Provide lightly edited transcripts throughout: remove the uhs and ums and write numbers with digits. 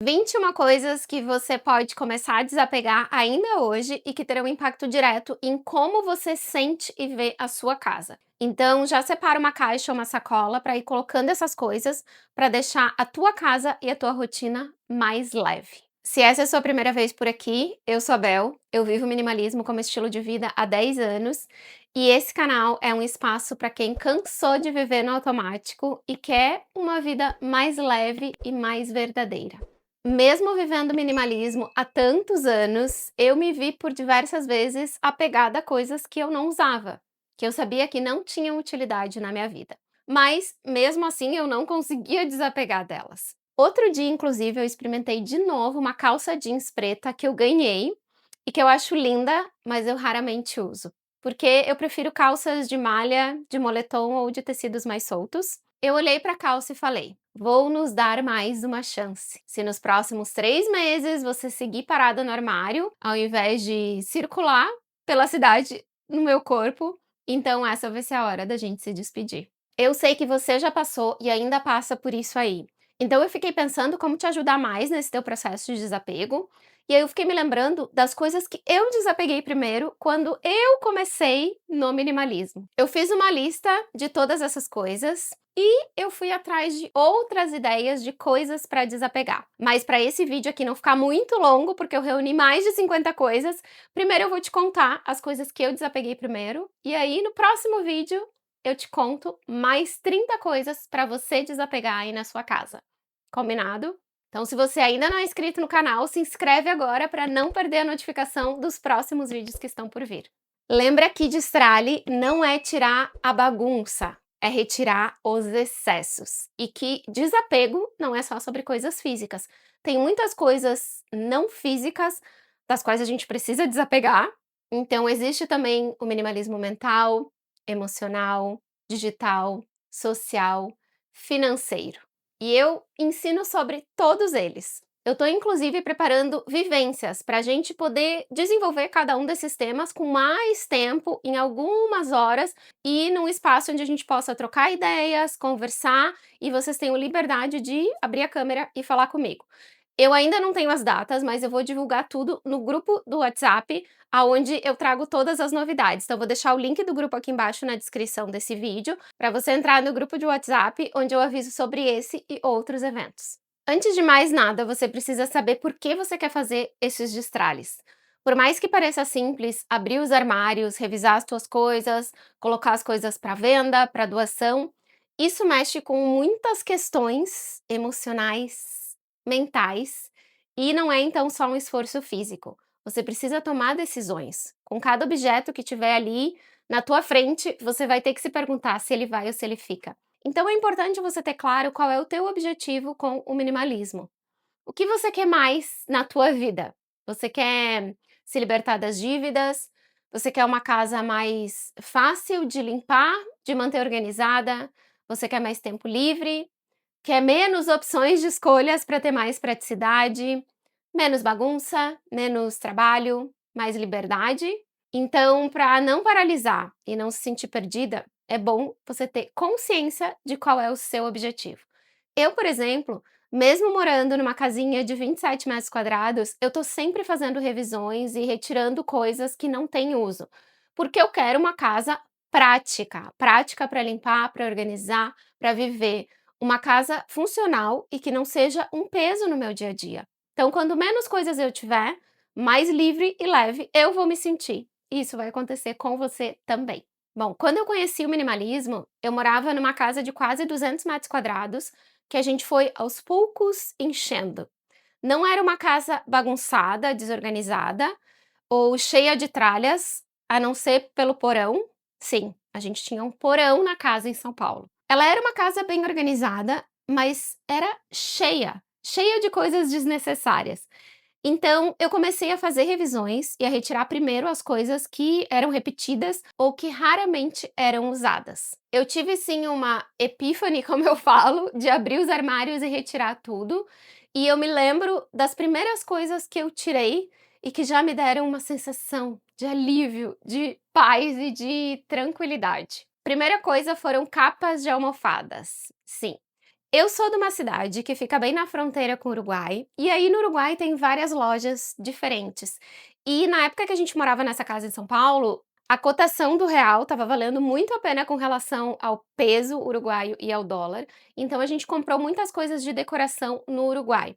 21 coisas que você pode começar a desapegar ainda hoje e que terão um impacto direto em como você sente e vê a sua casa. Então, já separa uma caixa ou uma sacola para ir colocando essas coisas para deixar a tua casa e a tua rotina mais leve. Se essa é a sua primeira vez por aqui, eu sou a Bel, eu vivo minimalismo como estilo de vida há 10 anos e esse canal é um espaço para quem cansou de viver no automático e quer uma vida mais leve e mais verdadeira. Mesmo vivendo minimalismo há tantos anos, eu me vi por diversas vezes apegada a coisas que eu não usava, que eu sabia que não tinham utilidade na minha vida. Mas, mesmo assim, eu não conseguia desapegar delas. Outro dia, inclusive, eu experimentei de novo uma calça jeans preta que eu ganhei e que eu acho linda, mas eu raramente uso. Porque eu prefiro calças de malha, de moletom ou de tecidos mais soltos. Eu olhei para a calça e falei: vou nos dar mais uma chance. Se nos próximos 3 meses você seguir parada no armário, ao invés de circular pela cidade no meu corpo, então essa vai ser a hora da gente se despedir. Eu sei que você já passou e ainda passa por isso aí. Então eu fiquei pensando como te ajudar mais nesse teu processo de desapego. E aí eu fiquei me lembrando das coisas que eu desapeguei primeiro quando eu comecei no minimalismo. Eu fiz uma lista de todas essas coisas e eu fui atrás de outras ideias de coisas para desapegar. Mas para esse vídeo aqui não ficar muito longo, porque eu reuni mais de 50 coisas, primeiro eu vou te contar as coisas que eu desapeguei primeiro, e aí no próximo vídeo eu te conto mais 30 coisas para você desapegar aí na sua casa. Combinado? Então, se você ainda não é inscrito no canal, se inscreve agora para não perder a notificação dos próximos vídeos que estão por vir. Lembra que destralhe não é tirar a bagunça, é retirar os excessos. E que desapego não é só sobre coisas físicas. Tem muitas coisas não físicas das quais a gente precisa desapegar. Então, existe também o minimalismo mental, emocional, digital, social, financeiro. E eu ensino sobre todos eles. Eu estou, inclusive, preparando vivências para a gente poder desenvolver cada um desses temas com mais tempo, em algumas horas, e num espaço onde a gente possa trocar ideias, conversar, e vocês tenham liberdade de abrir a câmera e falar comigo. Eu ainda não tenho as datas, mas eu vou divulgar tudo no grupo do WhatsApp, aonde eu trago todas as novidades. Então, eu vou deixar o link do grupo aqui embaixo na descrição desse vídeo, para você entrar no grupo de WhatsApp, onde eu aviso sobre esse e outros eventos. Antes de mais nada, você precisa saber por que você quer fazer esses destralhes. Por mais que pareça simples, abrir os armários, revisar as tuas coisas, colocar as coisas para venda, para doação, isso mexe com muitas questões emocionais, mentais, e não é então só um esforço físico. Você precisa tomar decisões. Com cada objeto que tiver ali na tua frente, você vai ter que se perguntar se ele vai ou se ele fica. Então é importante você ter claro qual é o teu objetivo com o minimalismo. O que você quer mais na tua vida? Você quer se libertar das dívidas? Você quer uma casa mais fácil de limpar, de manter organizada? Você quer mais tempo livre? Quer menos opções de escolhas para ter mais praticidade, menos bagunça, menos trabalho, mais liberdade? Então, para não paralisar e não se sentir perdida, é bom você ter consciência de qual é o seu objetivo. Eu, por exemplo, mesmo morando numa casinha de 27 metros quadrados, eu tô sempre fazendo revisões e retirando coisas que não têm uso, porque eu quero uma casa prática, prática para limpar, para organizar, para viver, uma casa funcional e que não seja um peso no meu dia a dia. Então, quando menos coisas eu tiver, mais livre e leve eu vou me sentir. Isso vai acontecer com você também. Bom, quando eu conheci o minimalismo, eu morava numa casa de quase 200 metros quadrados, que a gente foi aos poucos enchendo. Não era uma casa bagunçada, desorganizada ou cheia de tralhas, a não ser pelo porão. Sim, a gente tinha um porão na casa em São Paulo. Ela era uma casa bem organizada, mas era cheia, cheia de coisas desnecessárias. Então, eu comecei a fazer revisões e a retirar primeiro as coisas que eram repetidas ou que raramente eram usadas. Eu tive sim uma epífane, como eu falo, de abrir os armários e retirar tudo, e eu me lembro das primeiras coisas que eu tirei e que já me deram uma sensação de alívio, de paz e de tranquilidade. Primeira coisa foram capas de almofadas. Sim, Eu sou de uma cidade que fica bem na fronteira com o Uruguai, e aí no Uruguai tem várias lojas diferentes. E na época que a gente morava nessa casa em São Paulo, a cotação do real estava valendo muito a pena com relação ao peso uruguaio e ao dólar, então a gente comprou muitas coisas de decoração no Uruguai.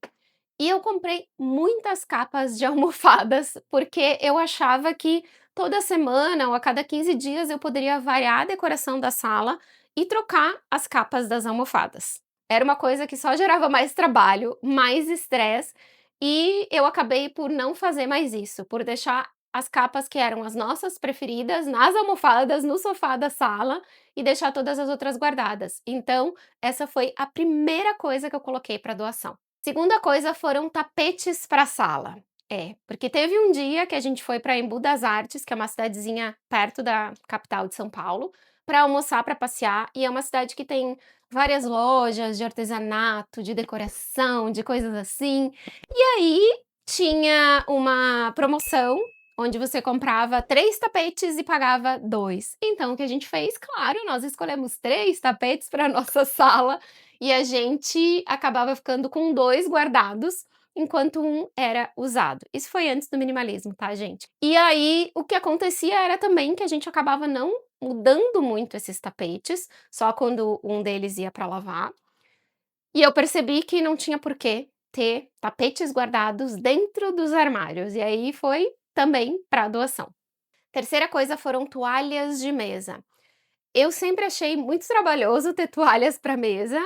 E eu comprei muitas capas de almofadas, porque eu achava que toda semana ou a cada 15 dias eu poderia variar a decoração da sala e trocar as capas das almofadas. Era uma coisa que só gerava mais trabalho, mais estresse, e eu acabei por não fazer mais isso, por deixar as capas que eram as nossas preferidas nas almofadas, no sofá da sala e deixar todas as outras guardadas. Então, essa foi a primeira coisa que eu coloquei para doação. Segunda coisa foram tapetes para a sala. É, porque teve um dia que a gente foi para Embu das Artes, que é uma cidadezinha perto da capital de São Paulo, para almoçar, para passear, e é uma cidade que tem várias lojas de artesanato, de decoração, de coisas assim. E aí tinha uma promoção onde você comprava 3 tapetes e pagava 2. Então o que a gente fez? Claro, nós escolhemos 3 tapetes para nossa sala e a gente acabava ficando com 2 guardados, enquanto um era usado. Isso foi antes do minimalismo, tá, gente? E aí, o que acontecia era também que a gente acabava não mudando muito esses tapetes, só quando um deles ia para lavar. E eu percebi que não tinha porquê ter tapetes guardados dentro dos armários, e aí foi também para doação. Terceira coisa foram toalhas de mesa. Eu sempre achei muito trabalhoso ter toalhas para mesa,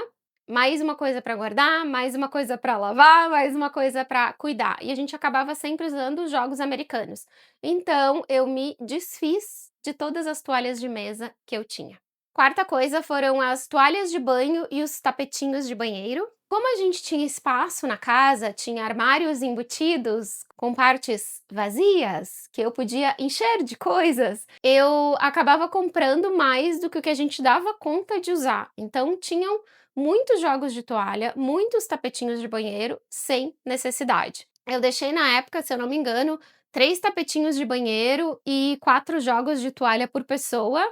mais uma coisa para guardar, mais uma coisa para lavar, mais uma coisa para cuidar, e a gente acabava sempre usando jogos americanos. Então eu me desfiz de todas as toalhas de mesa que eu tinha. Quarta coisa foram as toalhas de banho e os tapetinhos de banheiro. Como a gente tinha espaço na casa, tinha armários embutidos com partes vazias, que eu podia encher de coisas, eu acabava comprando mais do que o que a gente dava conta de usar. Então tinham muitos jogos de toalha, muitos tapetinhos de banheiro sem necessidade. Eu deixei na época, se eu não me engano, 3 tapetinhos de banheiro e 4 jogos de toalha por pessoa,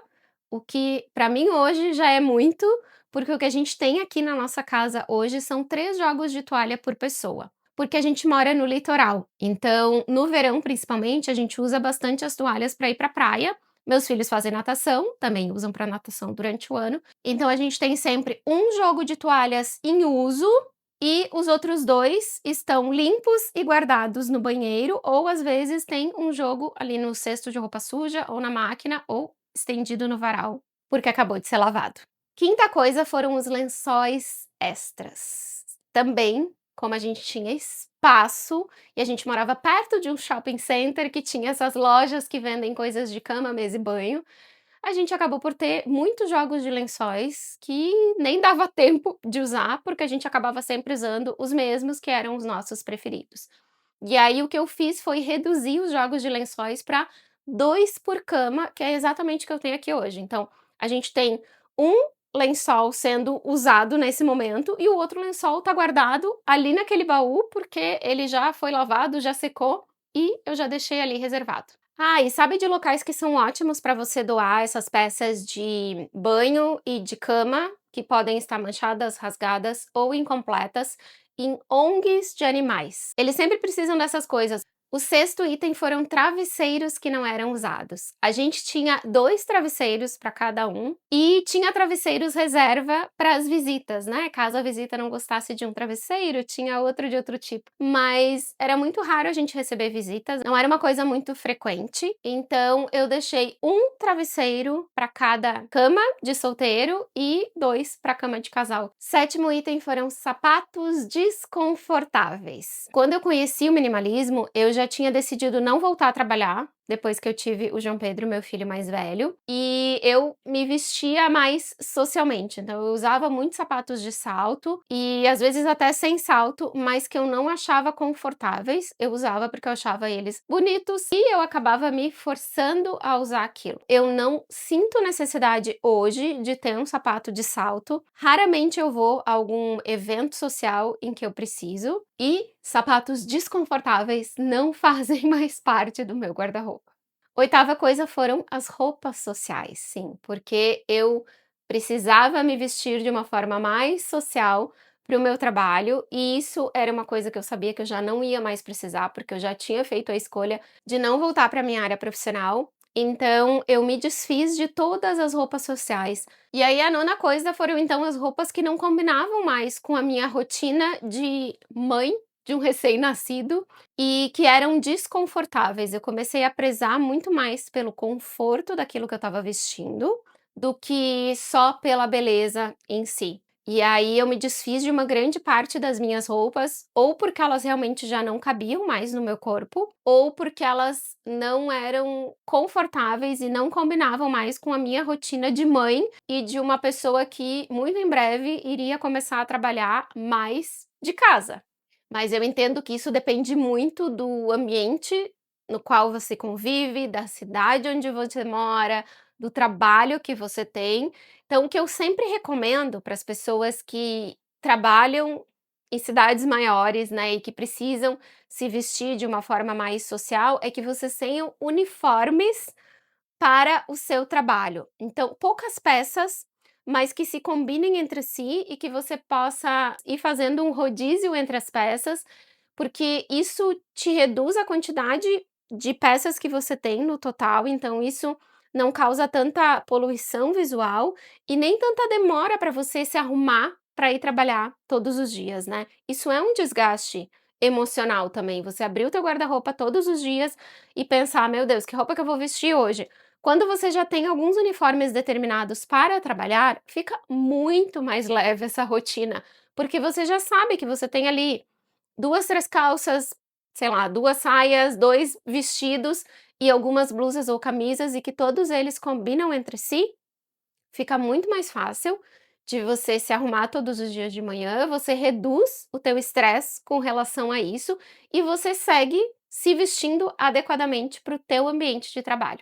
o que para mim hoje já é muito, porque o que a gente tem aqui na nossa casa hoje são 3 jogos de toalha por pessoa. Porque a gente mora no litoral, então no verão principalmente a gente usa bastante as toalhas para ir para praia. Meus filhos fazem natação, também usam para natação durante o ano, então a gente tem sempre um jogo de toalhas em uso e os outros 2 estão limpos e guardados no banheiro, ou às vezes tem um jogo ali no cesto de roupa suja ou na máquina ou estendido no varal, porque acabou de ser lavado. Quinta coisa foram os lençóis extras. Também, como a gente tinha espaço e a gente morava perto de um shopping center que tinha essas lojas que vendem coisas de cama, mesa e banho, a gente acabou por ter muitos jogos de lençóis que nem dava tempo de usar, porque a gente acabava sempre usando os mesmos que eram os nossos preferidos. E aí o que eu fiz foi reduzir os jogos de lençóis para 2 por cama, que é exatamente o que eu tenho aqui hoje. Então, a gente tem um lençol sendo usado nesse momento e o outro lençol tá guardado ali naquele baú, porque ele já foi lavado, já secou e eu já deixei ali reservado. Ah, e sabe de locais que são ótimos para você doar essas peças de banho e de cama, que podem estar manchadas, rasgadas ou incompletas, em ONGs de animais. Eles sempre precisam dessas coisas. O sexto item foram travesseiros que não eram usados. A gente tinha 2 travesseiros para cada um e tinha travesseiros reserva para as visitas, né? Caso a visita não gostasse de um travesseiro, tinha outro de outro tipo. Mas era muito raro a gente receber visitas, não era uma coisa muito frequente, então eu deixei um travesseiro para cada cama de solteiro e 2 para cama de casal. Sétimo item foram sapatos desconfortáveis. Quando eu conheci o minimalismo, eu já tinha decidido não voltar a trabalhar, depois que eu tive o João Pedro, meu filho mais velho, e eu me vestia mais socialmente. Então eu usava muitos sapatos de salto e às vezes até sem salto, mas que eu não achava confortáveis. Eu usava porque eu achava eles bonitos e eu acabava me forçando a usar aquilo. Eu não sinto necessidade hoje de ter um sapato de salto. Raramente eu vou a algum evento social em que eu preciso, e sapatos desconfortáveis não fazem mais parte do meu guarda-roupa. Oitava coisa foram as roupas sociais, sim, porque eu precisava me vestir de uma forma mais social para o meu trabalho, e isso era uma coisa que eu sabia que eu já não ia mais precisar, porque eu já tinha feito a escolha de não voltar para minha área profissional. Então eu me desfiz de todas as roupas sociais. E aí a nona coisa foram então as roupas que não combinavam mais com a minha rotina de mãe de um recém-nascido e que eram desconfortáveis. Eu comecei a prezar muito mais pelo conforto daquilo que eu estava vestindo, do que só pela beleza em si. E aí eu me desfiz de uma grande parte das minhas roupas, ou porque elas realmente já não cabiam mais no meu corpo, ou porque elas não eram confortáveis e não combinavam mais com a minha rotina de mãe e de uma pessoa que muito em breve iria começar a trabalhar mais de casa. Mas eu entendo que isso depende muito do ambiente no qual você convive, da cidade onde você mora, do trabalho que você tem. Então, o que eu sempre recomendo para as pessoas que trabalham em cidades maiores, né, e que precisam se vestir de uma forma mais social, é que vocês tenham uniformes para o seu trabalho. Então, poucas peças, mas que se combinem entre si e que você possa ir fazendo um rodízio entre as peças, porque isso te reduz a quantidade de peças que você tem no total, então isso não causa tanta poluição visual e nem tanta demora para você se arrumar para ir trabalhar todos os dias, né. Isso é um desgaste emocional também, você abrir o teu guarda-roupa todos os dias e pensar: "Meu Deus, que roupa que eu vou vestir hoje?". Quando você já tem alguns uniformes determinados para trabalhar, fica muito mais leve essa rotina, porque você já sabe que você tem ali 2, 3 calças, sei lá, 2 saias, 2 vestidos e algumas blusas ou camisas e que todos eles combinam entre si, fica muito mais fácil de você se arrumar todos os dias de manhã, você reduz o teu estresse com relação a isso e você segue se vestindo adequadamente para o teu ambiente de trabalho.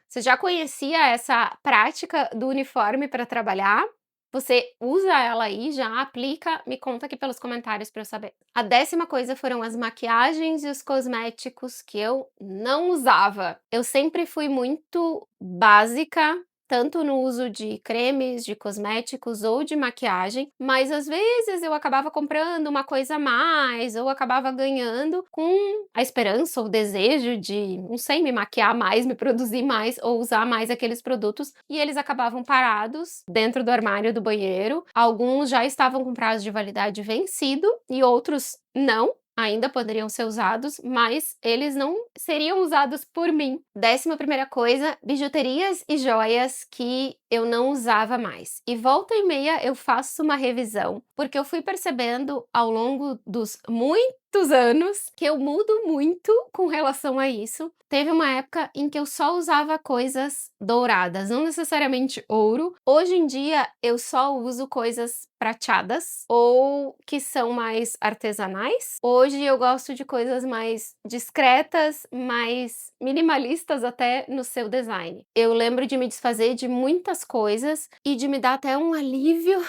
Você já conhecia essa prática do uniforme para trabalhar? Você usa ela aí, já aplica? Me conta aqui pelos comentários para eu saber. A 10ª coisa foram as maquiagens e os cosméticos que eu não usava. Eu sempre fui muito básica, tanto no uso de cremes, de cosméticos ou de maquiagem, mas às vezes eu acabava comprando uma coisa a mais ou acabava ganhando com a esperança ou o desejo de, não sei, me maquiar mais, me produzir mais ou usar mais aqueles produtos e eles acabavam parados dentro do armário do banheiro. Alguns já estavam com prazo de validade vencido e outros não. Ainda poderiam ser usados, mas eles não seriam usados por mim. 11ª coisa, bijuterias e joias que eu não usava mais. E volta e meia eu faço uma revisão, porque eu fui percebendo ao longo dos muitos anos que eu mudo muito com relação a isso. Teve uma época em que eu só usava coisas douradas, não necessariamente ouro. Hoje em dia eu só uso coisas prateadas ou que são mais artesanais. Hoje eu gosto de coisas mais discretas, mais minimalistas até no seu design. Eu lembro de me desfazer de muitas coisas e de me dar até um alívio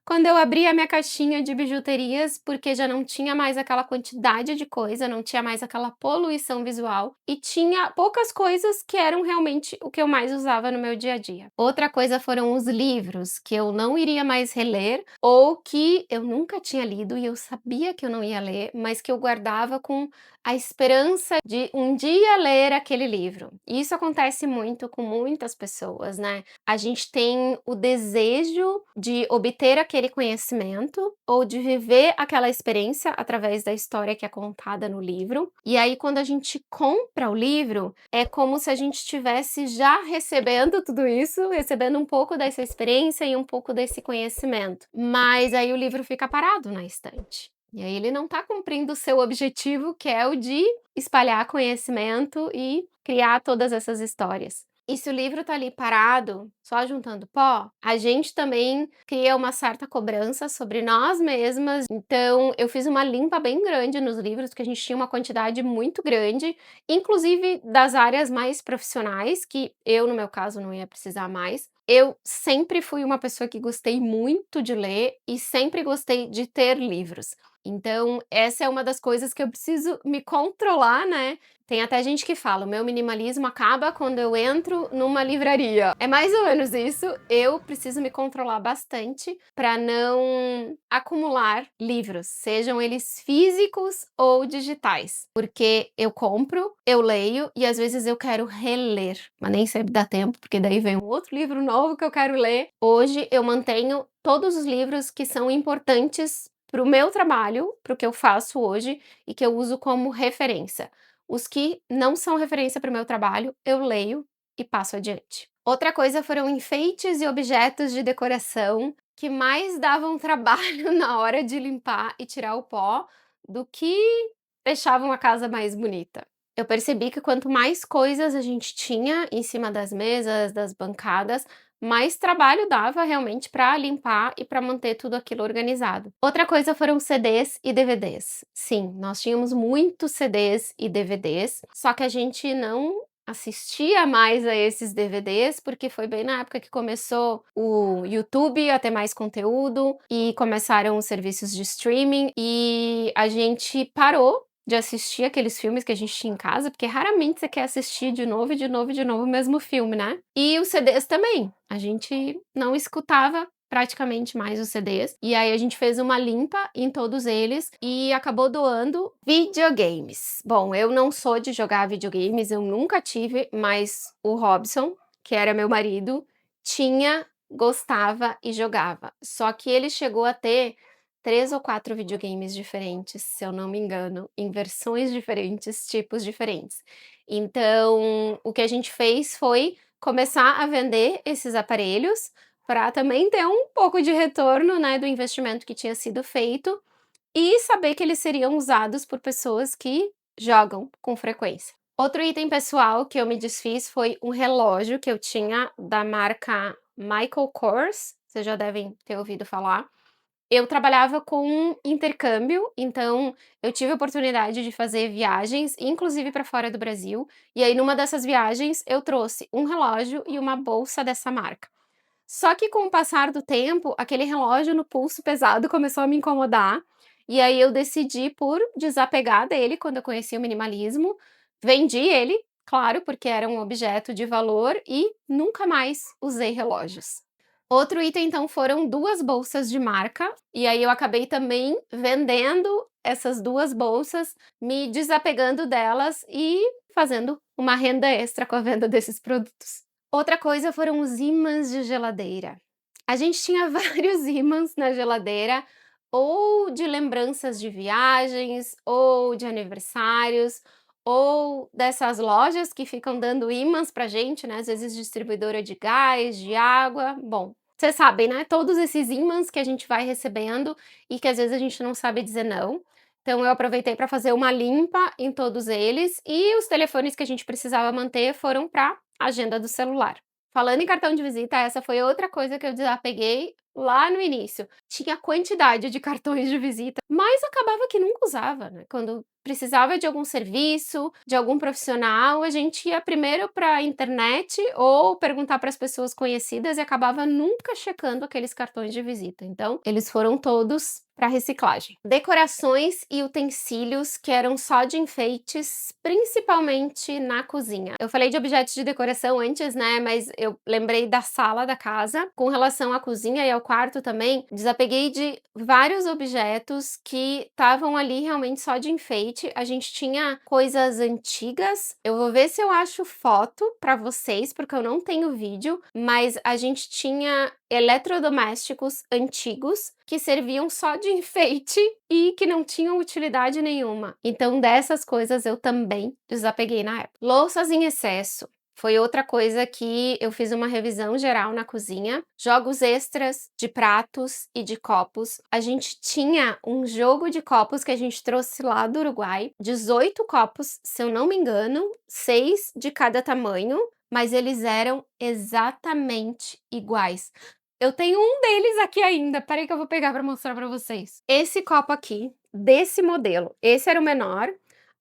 quando eu abri a minha caixinha de bijuterias, porque já não tinha mais aquela quantidade de coisa, não tinha mais aquela poluição visual e tinha poucas coisas que eram realmente o que eu mais usava no meu dia a dia. Outra coisa foram os livros que eu não iria mais reler ou que eu nunca tinha lido e eu sabia que eu não ia ler, mas que eu guardava com a esperança de um dia ler aquele livro. E isso acontece muito com muitas pessoas, né? A gente tem o desejo de obter aquele conhecimento ou de viver aquela experiência através da história que é contada no livro. E aí, quando a gente compra o livro, é como se a gente estivesse já recebendo tudo isso, recebendo um pouco dessa experiência e um pouco desse conhecimento. Mas aí o livro fica parado na estante. E aí ele não está cumprindo o seu objetivo, que é o de espalhar conhecimento e criar todas essas histórias. E se o livro tá ali parado, só juntando pó, a gente também cria uma certa cobrança sobre nós mesmas. Então, eu fiz uma limpa bem grande nos livros, porque a gente tinha uma quantidade muito grande, inclusive das áreas mais profissionais, que eu, no meu caso, não ia precisar mais. Eu sempre fui uma pessoa que gostei muito de ler e sempre gostei de ter livros. Então, essa é uma das coisas que eu preciso me controlar, né. Tem até gente que fala: "O meu minimalismo acaba quando eu entro numa livraria". É mais ou menos isso. Eu preciso me controlar bastante para não acumular livros, sejam eles físicos ou digitais, porque eu compro, eu leio e às vezes eu quero reler, mas nem sempre dá tempo, porque daí vem um outro livro novo que eu quero ler. Hoje eu mantenho todos os livros que são importantes para o meu trabalho, para o que eu faço hoje e que eu uso como referência. Os que não são referência para o meu trabalho, eu leio e passo adiante. Outra coisa foram enfeites e objetos de decoração que mais davam trabalho na hora de limpar e tirar o pó do que deixavam a casa mais bonita. Eu percebi que quanto mais coisas a gente tinha em cima das mesas, das bancadas, mais trabalho dava realmente para limpar e para manter tudo aquilo organizado. Outra coisa foram CDs e DVDs. Sim, nós tínhamos muitos CDs e DVDs, só que a gente não assistia mais a esses DVDs, porque foi bem na época que começou o YouTube a ter mais conteúdo e começaram os serviços de streaming e a gente parou de assistir aqueles filmes que a gente tinha em casa, porque raramente você quer assistir de novo e de novo e de novo o mesmo filme, né. E os CDs também, a gente não escutava praticamente mais os CDs, e aí a gente fez uma limpa em todos eles e acabou doando videogames. Bom, eu não sou de jogar videogames, eu nunca tive, mas o Robson, que era meu marido, tinha, gostava e jogava. Só que ele chegou a ter 3 ou 4 videogames diferentes, se eu não me engano, em versões diferentes, tipos diferentes. Então, o que a gente fez foi começar a vender esses aparelhos, para também ter um pouco de retorno, né, do investimento que tinha sido feito, e saber que eles seriam usados por pessoas que jogam com frequência. Outro item pessoal que eu me desfiz foi um relógio que eu tinha da marca Michael Kors, vocês já devem ter ouvido falar. Eu trabalhava com intercâmbio, então eu tive a oportunidade de fazer viagens, inclusive para fora do Brasil, e aí numa dessas viagens eu trouxe um relógio e uma bolsa dessa marca. Só que com o passar do tempo, aquele relógio no pulso pesado começou a me incomodar, e aí eu decidi por desapegar dele quando eu conheci o minimalismo, vendi ele, claro, porque era um objeto de valor e nunca mais usei relógios. Outro item então foram 2 bolsas de marca, e aí eu acabei também vendendo essas 2 bolsas, me desapegando delas e fazendo uma renda extra com a venda desses produtos. Outra coisa foram os ímãs de geladeira. A gente tinha vários ímãs na geladeira, ou de lembranças de viagens, ou de aniversários, ou dessas lojas que ficam dando ímãs pra gente, né, às vezes distribuidora de gás, de água. Bom, vocês sabem, né, todos esses ímãs que a gente vai recebendo e que às vezes a gente não sabe dizer não. Então eu aproveitei para fazer uma limpa em todos eles e os telefones que a gente precisava manter foram para agenda do celular. Falando em cartão de visita, essa foi outra coisa que eu desapeguei lá no início. Tinha quantidade de cartões de visita, mas acabava que nunca usava, né? Quando precisava de algum serviço, de algum profissional, a gente ia primeiro para a internet ou perguntar para as pessoas conhecidas e acabava nunca checando aqueles cartões de visita. Então, eles foram todos para reciclagem. Decorações e utensílios que eram só de enfeites, principalmente na cozinha. Eu falei de objetos de decoração antes, né, mas eu lembrei da sala da casa. Com relação à cozinha e ao quarto também, desapeguei de vários objetos que estavam ali realmente só de enfeite. A gente tinha coisas antigas. Eu vou ver se eu acho foto para vocês, porque eu não tenho vídeo, mas a gente tinha eletrodomésticos antigos que serviam só de enfeite e que não tinham utilidade nenhuma. Então, dessas coisas eu também desapeguei na época. Louças em excesso. Foi outra coisa que eu fiz uma revisão geral na cozinha. Jogos extras de pratos e de copos. A gente tinha um jogo de copos que a gente trouxe lá do Uruguai. 18 copos, se eu não me engano, 6 de cada tamanho, mas eles eram exatamente iguais. Eu tenho um deles aqui ainda, espera aí que eu vou pegar para mostrar para vocês. Esse copo aqui, desse modelo, esse era o menor,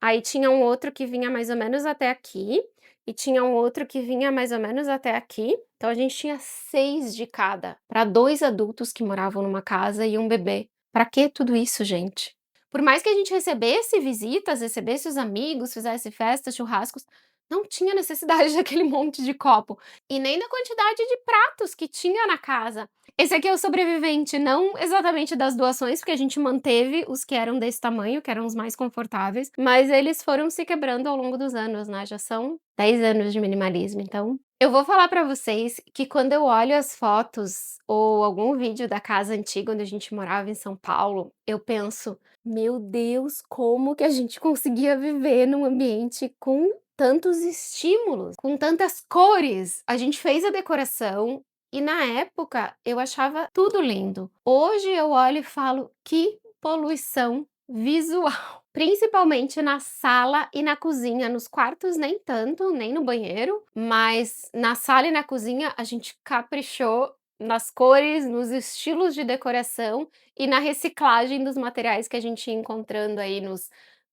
aí tinha um outro que vinha mais ou menos até aqui, e tinha um outro que vinha mais ou menos até aqui, então a gente tinha 6 de cada, para 2 adultos que moravam numa casa e um bebê. Para que tudo isso, gente? Por mais que a gente recebesse visitas, recebesse os amigos, fizesse festas, churrascos, não tinha necessidade daquele monte de copo, e nem da quantidade de pratos que tinha na casa. Esse aqui é o sobrevivente, não exatamente das doações, porque a gente manteve os que eram desse tamanho, que eram os mais confortáveis, mas eles foram se quebrando ao longo dos anos, né, já são 10 anos de minimalismo, então eu vou falar pra vocês que quando eu olho as fotos ou algum vídeo da casa antiga onde a gente morava em São Paulo, eu penso: "Meu Deus, como que a gente conseguia viver num ambiente com tantos estímulos, com tantas cores?". A gente fez a decoração e na época eu achava tudo lindo. Hoje eu olho e falo: "Que poluição visual". Principalmente na sala e na cozinha, nos quartos nem tanto, nem no banheiro, mas na sala e na cozinha a gente caprichou nas cores, nos estilos de decoração e na reciclagem dos materiais que a gente ia encontrando aí nos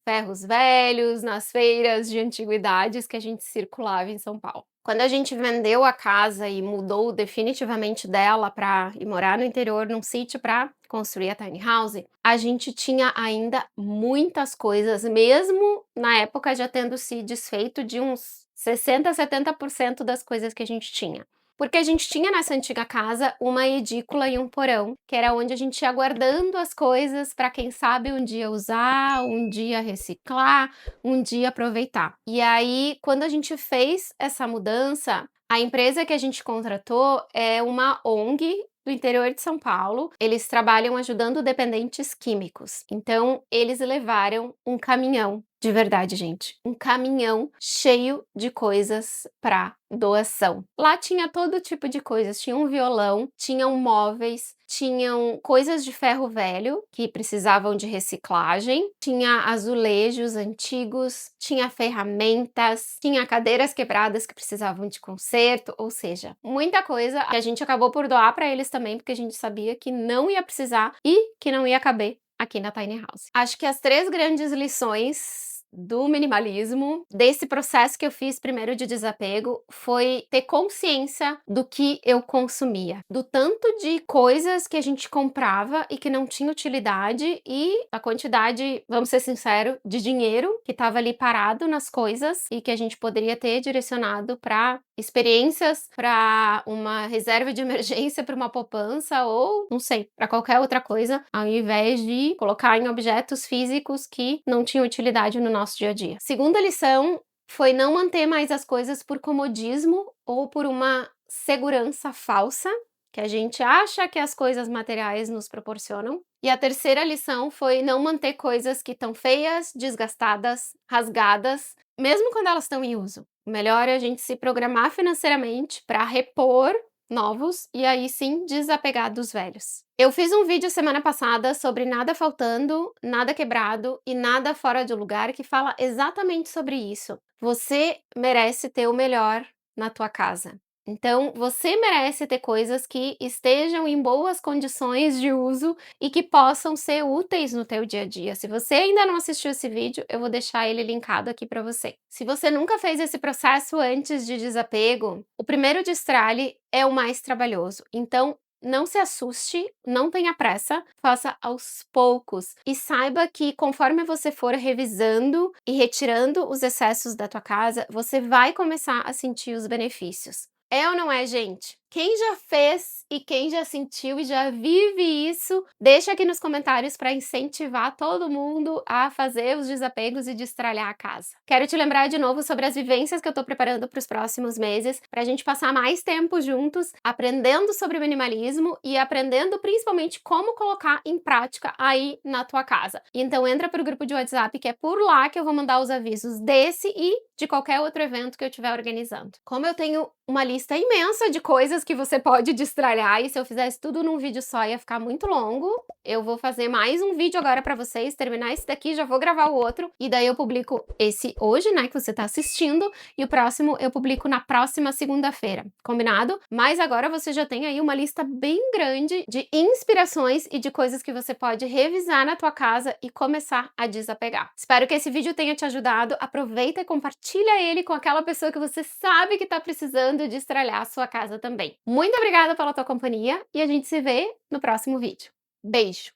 ferros velhos, nas feiras de antiguidades que a gente circulava em São Paulo. Quando a gente vendeu a casa e mudou definitivamente dela para ir morar no interior, num sítio para construir a tiny house, a gente tinha ainda muitas coisas, mesmo na época já tendo se desfeito de uns 60, 70% das coisas que a gente tinha. Porque a gente tinha nessa antiga casa uma edícula e um porão, que era onde a gente ia guardando as coisas para quem sabe um dia usar, um dia reciclar, um dia aproveitar. E aí, quando a gente fez essa mudança, a empresa que a gente contratou é uma ONG do interior de São Paulo. Eles trabalham ajudando dependentes químicos. Então, eles levaram um caminhão, de verdade, gente, um caminhão cheio de coisas para doação. Lá tinha todo tipo de coisas, tinha um violão, tinham móveis, tinham coisas de ferro velho que precisavam de reciclagem, tinha azulejos antigos, tinha ferramentas, tinha cadeiras quebradas que precisavam de conserto, ou seja, muita coisa que a gente acabou por doar para eles também, porque a gente sabia que não ia precisar e que não ia caber aqui na tiny house. Acho que as 3 grandes lições do minimalismo, desse processo que eu fiz primeiro de desapego, foi ter consciência do que eu consumia, do tanto de coisas que a gente comprava e que não tinha utilidade e a quantidade, vamos ser sinceros, de dinheiro que estava ali parado nas coisas e que a gente poderia ter direcionado para experiências, para uma reserva de emergência, para uma poupança ou, não sei, para qualquer outra coisa, ao invés de colocar em objetos físicos que não tinham utilidade no nosso dia a dia. Segunda lição foi não manter mais as coisas por comodismo ou por uma segurança falsa, que a gente acha que as coisas materiais nos proporcionam. E a terceira lição foi não manter coisas que estão feias, desgastadas, rasgadas, mesmo quando elas estão em uso. O melhor é a gente se programar financeiramente para repor novos e aí sim desapegar dos velhos. Eu fiz um vídeo semana passada sobre nada faltando, nada quebrado e nada fora de lugar que fala exatamente sobre isso. Você merece ter o melhor na tua casa. Então, você merece ter coisas que estejam em boas condições de uso e que possam ser úteis no teu dia a dia. Se você ainda não assistiu esse vídeo, eu vou deixar ele linkado aqui para você. Se você nunca fez esse processo antes de desapego, o primeiro destralhe é o mais trabalhoso. Então, não se assuste, não tenha pressa, faça aos poucos e saiba que conforme você for revisando e retirando os excessos da tua casa, você vai começar a sentir os benefícios. É ou não é, gente? Quem já fez e quem já sentiu e já vive isso, deixa aqui nos comentários para incentivar todo mundo a fazer os desapegos e destralhar a casa. Quero te lembrar de novo sobre as vivências que eu estou preparando para os próximos meses, para a gente passar mais tempo juntos, aprendendo sobre minimalismo e aprendendo principalmente como colocar em prática aí na tua casa. Então entra para o grupo de WhatsApp, que é por lá que eu vou mandar os avisos desse e de qualquer outro evento que eu estiver organizando. Como eu tenho uma lista imensa de coisas que você pode destralhar, e se eu fizesse tudo num vídeo só ia ficar muito longo, eu vou fazer mais um vídeo agora pra vocês, terminar esse daqui, já vou gravar o outro, e daí eu publico esse hoje, né, que você tá assistindo, e o próximo eu publico na próxima segunda-feira, combinado? Mas agora você já tem aí uma lista bem grande de inspirações e de coisas que você pode revisar na tua casa e começar a desapegar. Espero que esse vídeo tenha te ajudado, aproveita e compartilha ele com aquela pessoa que você sabe que tá precisando destralhar a sua casa também. Muito obrigada pela tua companhia e a gente se vê no próximo vídeo. Beijo!